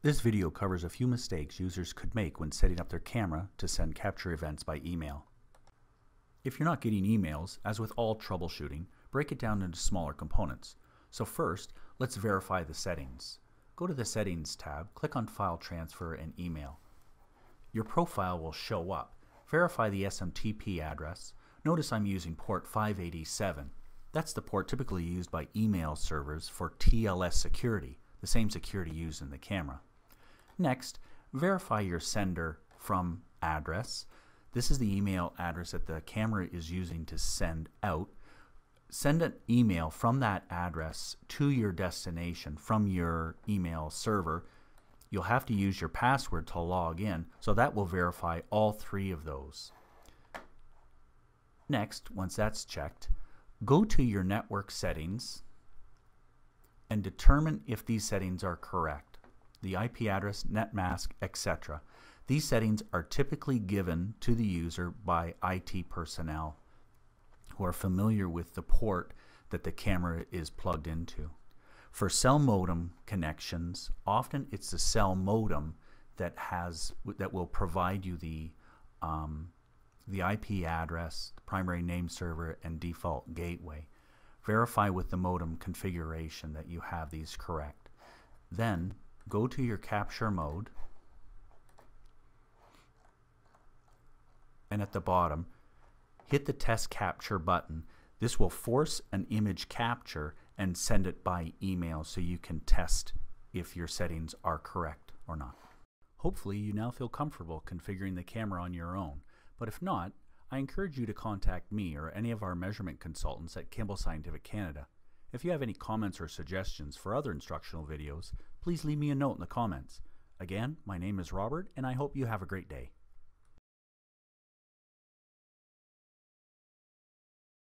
This video covers a few mistakes users could make when setting up their camera to send capture events by email. If you're not getting emails, as with all troubleshooting, break it down into smaller components. So first, let's verify the settings. Go to the Settings tab, click on File Transfer and Email. Your profile will show up. Verify the SMTP address. Notice I'm using port 587. That's the port typically used by email servers for TLS security, the same security used in the camera. Next, verify your sender from address. This is the email address that the camera is using to send out. Send an email from that address to your destination from your email server. You'll have to use your password to log in, so that will verify all three of those. Next, once that's checked, go to your network settings and determine if these settings are correct. The IP address, net mask, etc. These settings are typically given to the user by IT personnel who are familiar with the port that the camera is plugged into. For cell modem connections, often it's the cell modem that will provide you the IP address, the primary name server, and default gateway. Verify with the modem configuration that you have these correct. Then go to your capture mode, and at the bottom, hit the test capture button. This will force an image capture and send it by email so you can test if your settings are correct or not. Hopefully you now feel comfortable configuring the camera on your own, but if not, I encourage you to contact me or any of our measurement consultants at Campbell Scientific Canada. If you have any comments or suggestions for other instructional videos, please leave me a note in the comments. Again, my name is Robert, and I hope you have a great day.